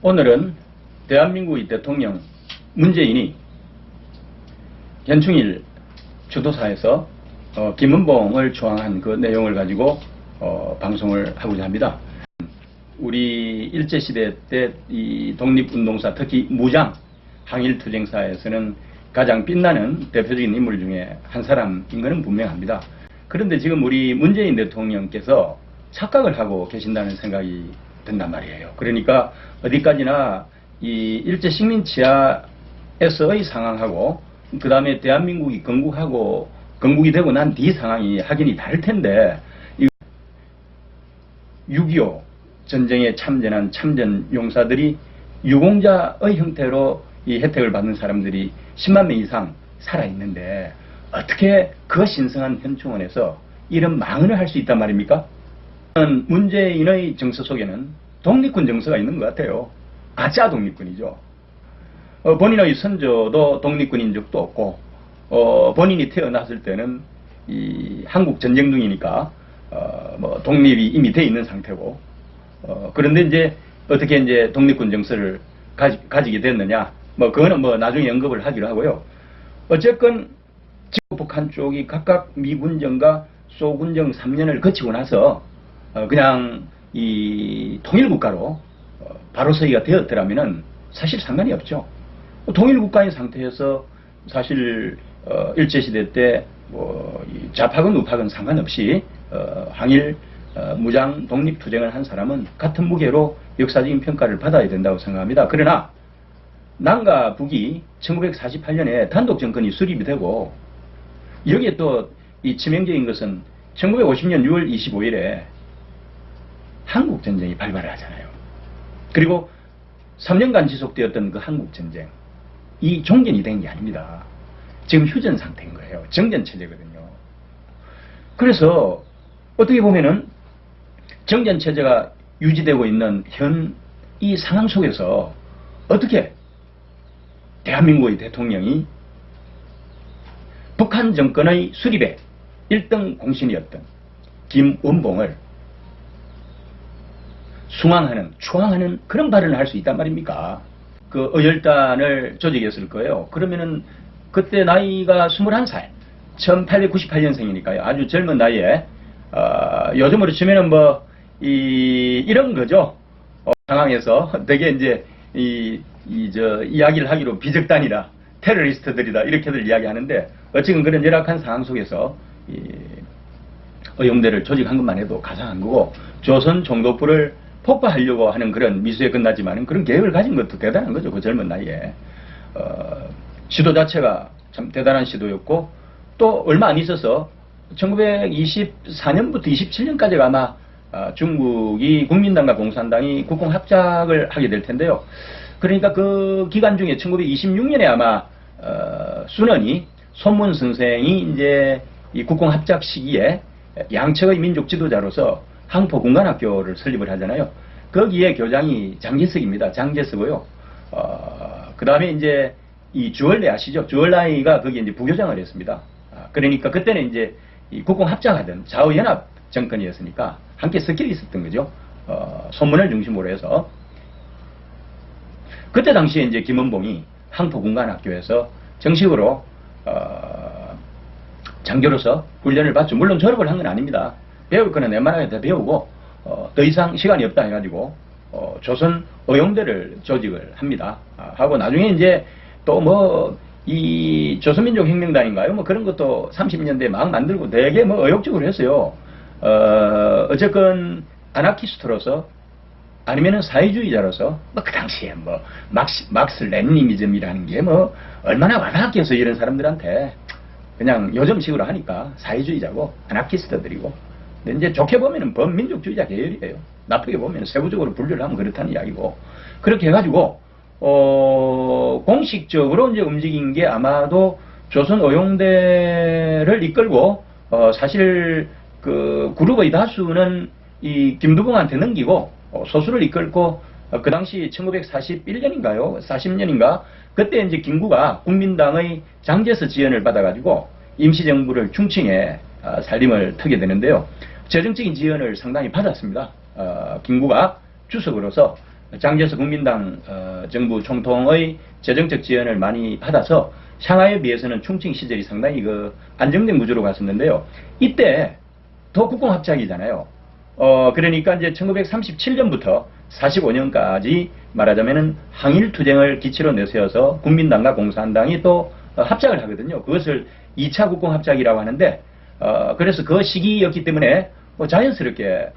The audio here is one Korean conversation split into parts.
오늘은 대한민국의 대통령 문재인이 현충일 주도사에서 김은봉을 조항한 그 내용을 가지고 방송을 하고자 합니다. 우리 일제시대 때 이 독립운동사, 특히 무장 항일투쟁사에서는 가장 빛나는 대표적인 인물 중에 한 사람인 것은 분명합니다. 그런데 지금 우리 문재인 대통령께서 착각을 하고 계신다는 생각이 든단 말이에요. 그러니까 어디까지나 이 일제 식민지하에서의 상황하고 그 다음에 대한민국이 건국이 되고 난 뒤 상황이 확연히 다를 텐데, 6.25 전쟁에 참전한 참전 용사들이 유공자의 형태로 이 혜택을 받는 사람들이 10만 명 이상 살아있는데 어떻게 그 신성한 현충원에서 이런 망언을 할 수 있단 말입니까? 문재인의 정서 속에는 독립군 정서가 있는 것 같아요. 가짜 독립군이죠. 본인의 선조도 독립군인 적도 없고, 본인이 태어났을 때는 이 한국 전쟁 중이니까 뭐 독립이 이미 돼 있는 상태고, 그런데 이제 어떻게 이제 독립군 정서를 가지게 됐느냐, 뭐 그거는 뭐 나중에 언급을 하기로 하고요. 어쨌건 지금 북한 쪽이 각각 미군정과 소군정 3년을 거치고 나서 그냥 이 통일국가로 바로 서기가 되었더라면은 사실 상관이 없죠. 통일국가인 상태에서 사실 일제시대 때 뭐 좌파건 우파건 상관없이 항일 무장 독립투쟁을 한 사람은 같은 무게로 역사적인 평가를 받아야 된다고 생각합니다. 그러나 남과 북이 1948년에 단독 정권이 수립이 되고, 여기에 또 이 치명적인 것은 1950년 6월 25일에 한국전쟁이 발발을 하잖아요. 그리고 3년간 지속되었던 그 한국전쟁, 이 종전이 된 게 아닙니다. 지금 휴전 상태인 거예요. 정전체제거든요. 그래서 어떻게 보면은 정전체제가 유지되고 있는 현 이 상황 속에서 어떻게 대한민국의 대통령이 북한 정권의 수립에 1등 공신이었던 김은봉을 추앙하는 그런 발언을 할 수 있단 말입니까? 그 어열단을 조직했을 거예요. 그러면은 그때 나이가 21살, 1898년생이니까요. 아주 젊은 나이에, 요즘으로 치면은 뭐, 이런 거죠. 상황에서 되게 이제, 이야기를 하기로 비적단이다, 테러리스트들이다, 이렇게들 이야기하는데, 어쨌든 그런 열악한 상황 속에서, 의용대를 조직한 것만 해도 가상한 거고, 조선 총독부를 폭파하려고 하는 그런 미수에 끝나지만 그런 계획을 가진 것도 대단한 거죠. 그 젊은 나이에. 시도 자체가 참 대단한 시도였고, 또 얼마 안 있어서 1924년부터 27년까지가 아마 중국이 국민당과 공산당이 국공합작을 하게 될 텐데요. 그러니까 그 기간 중에 1926년에 아마 순원이 손문 선생이 이제 이 국공합작 시기에 양측의 민족 지도자로서 항포군관학교를 설립을 하잖아요. 거기에 교장이 장제석입니다. 장제석고요. 그 다음에 이제 이 주얼레 아시죠? 주얼라이가 거기에 이제 부교장을 했습니다. 그러니까 그때는 이제 이 국공합작하던 좌우연합 정권이었으니까 함께 섞여 있었던 거죠. 손문을 중심으로 해서. 그때 당시에 이제 김은봉이 항포군관학교에서 정식으로 장교로서 훈련을 받죠. 물론 졸업을 한 건 아닙니다. 배울 거는 웬만하게 다 배우고, 더 이상 시간이 없다 해가지고, 조선 의용대를 조직을 합니다. 하고 나중에 이제 또 뭐, 이 조선민족혁명단인가요? 뭐 그런 것도 30년대에 막 만들고 되게 뭐 의욕적으로 했어요. 어쨌건 아나키스트로서 아니면은 사회주의자로서 뭐 그 당시에 뭐 막스 레니니즘이라는 게 뭐 얼마나 와닿았겠어, 이런 사람들한테. 그냥 요즘식으로 하니까 사회주의자고 아나키스트들이고. 근데 이제 좋게 보면은 범민족주의자 계열이에요. 나쁘게 보면 세부적으로 분류를 하면 그렇다는 이야기고. 그렇게 해가지고 공식적으로 이제 움직인 게 아마도 조선 의용대를 이끌고, 사실 그 그룹의 다수는 이 김두봉한테 넘기고, 소수를 이끌고, 그 당시 1941년인가요? 40년인가? 그때 이제 김구가 국민당의 장제서 지원을 받아가지고 임시정부를 충칭해 살림을 트게 되는데요. 재정적인 지원을 상당히 받았습니다. 김구가 주석으로서 장제스 국민당 정부 총통의 재정적 지원을 많이 받아서 상하이에 비해서는 충칭 시절이 상당히 그 안정된 구조로 갔었는데요. 이때 더 국공합작이잖아요. 그러니까 이제 1937년부터 45년까지 말하자면은 항일투쟁을 기치로 내세워서 국민당과 공산당이 또 합작을 하거든요. 그것을 2차 국공합작이라고 하는데, 그래서 그 시기였기 때문에 자연스럽게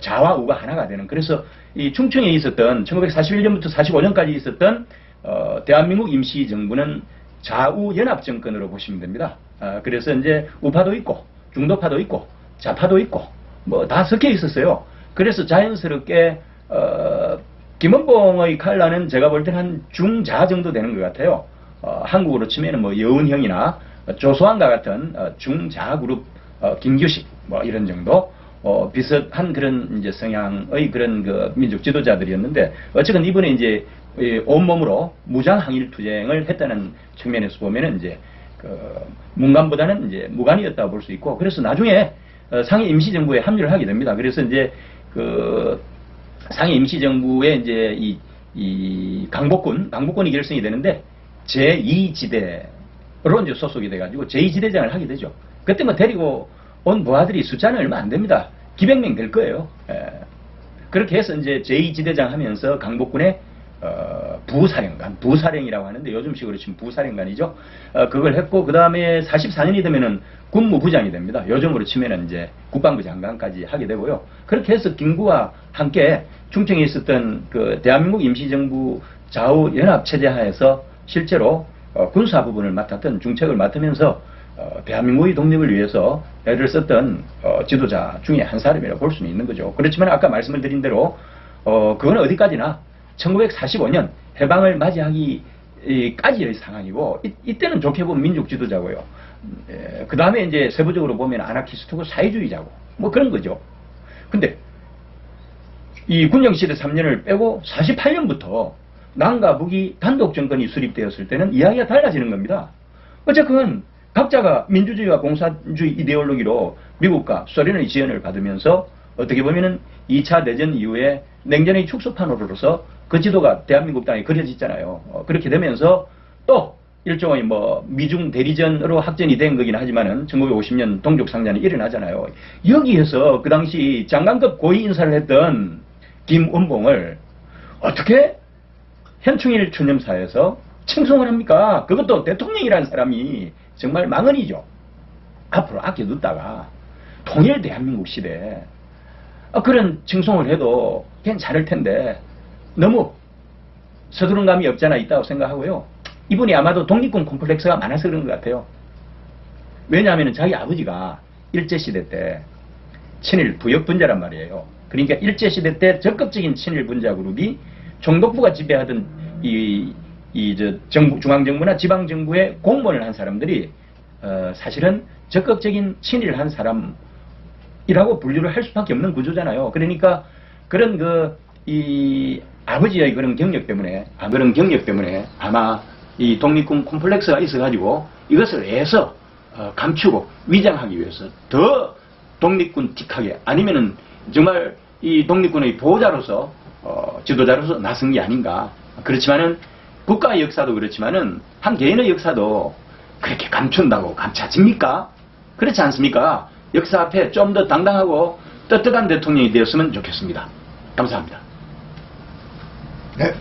좌와 우가 하나가 되는, 그래서 이 충청에 있었던 1941년부터 45년까지 있었던 대한민국 임시정부는 좌우 연합 정권으로 보시면 됩니다. 그래서 이제 우파도 있고 중도파도 있고 좌파도 있고 뭐 다 섞여 있었어요. 그래서 자연스럽게 김원봉의 칼라는 제가 볼 때는 한 중자 정도 되는 것 같아요. 한국으로 치면은 뭐 여운형이나 조소환과 같은 중자 그룹, 김규식 뭐 이런 정도 비슷한 그런 이제 성향의 그런 그 민족 지도자들이었는데, 어쨌든 이번에 이제 온몸으로 무장 항일 투쟁을 했다는 측면에서 보면은 이제 그 문관보다는 이제 무관이었다고 볼 수 있고, 그래서 나중에 상해 임시정부에 합류를 하게 됩니다. 그래서 이제 그 상해 임시정부에 이제 이 강복군이 결성이 되는데 제2지대로 이제 소속이 돼가지고 제2지대장을 하게 되죠. 그때 뭐 데리고 온 부하들이 숫자는 얼마 안 됩니다. 기백명 될 거예요. 그렇게 해서 이제 제2지대장 하면서 강복군의 부사령이라고 하는데 요즘식으로 치면 부사령관이죠. 그걸 했고, 그 다음에 44년이 되면은 군무부장이 됩니다. 요즘으로 치면은 이제 국방부 장관까지 하게 되고요. 그렇게 해서 김구와 함께 충청에 있었던 그 대한민국 임시정부 좌우 연합 체제 하에서 실제로 군사 부분을 맡았던, 중책을 맡으면서 대한민국의 독립을 위해서 애를 썼던 지도자 중에 한 사람이라고 볼 수는 있는 거죠. 그렇지만 아까 말씀을 드린 대로 그건 어디까지나 1945년 해방을 맞이하기까지의 상황이고, 이때는 좋게 보면 민족 지도자고요. 그 다음에 이제 세부적으로 보면 아나키스트고 사회주의자고 뭐 그런 거죠. 근데 이 군정시대 3년을 빼고 48년부터 남과 북이 단독 정권이 수립되었을 때는 이야기가 달라지는 겁니다. 어쨌든 각자가 민주주의와 공산주의 이데올로기로 미국과 소련의 지원을 받으면서 어떻게 보면은 2차 대전 이후에 냉전의 축소판으로서 그 지도가 대한민국 땅에 그려졌잖아요. 그렇게 되면서 또 일종의 뭐 미중 대리전으로 확전이 된 거긴 하지만은 1950년 동족상잔이 일어나잖아요. 여기에서 그 당시 장관급 고위 인사를 했던 김원봉을 어떻게 현충일 추념사에서 칭송을 합니까? 그것도 대통령이라는 사람이 정말 망언이죠. 앞으로 아껴뒀다가 통일 대한민국 시대에 그런 칭송을 해도 괜찮을 텐데 너무 서두른 감이 없지 않아 있다고 생각하고요. 이분이 아마도 독립군 콤플렉스가 많아서 그런 것 같아요. 왜냐하면 자기 아버지가 일제시대 때 친일 부역분자란 말이에요. 그러니까 일제시대 때 적극적인 친일 분자 그룹이 총독부가 지배하던 중앙정부나 지방정부에 공무원을 한 사람들이 사실은 적극적인 친일한 사람이라고 분류를 할 수밖에 없는 구조잖아요. 그러니까 그런 아버지의 그런 경력 때문에 아마 이 독립군 콤플렉스가 있어가지고 이것을 애써 감추고 위장하기 위해서 더 독립군 틱하게, 아니면은 정말 이 독립군의 보호자로서 지도자로서 나선 게 아닌가. 그렇지만은 국가의 역사도 그렇지만은 한 개인의 역사도 그렇게 감춘다고 감춰집니까? 그렇지 않습니까? 역사 앞에 좀 더 당당하고 떳떳한 대통령이 되었으면 좋겠습니다. 감사합니다. 네.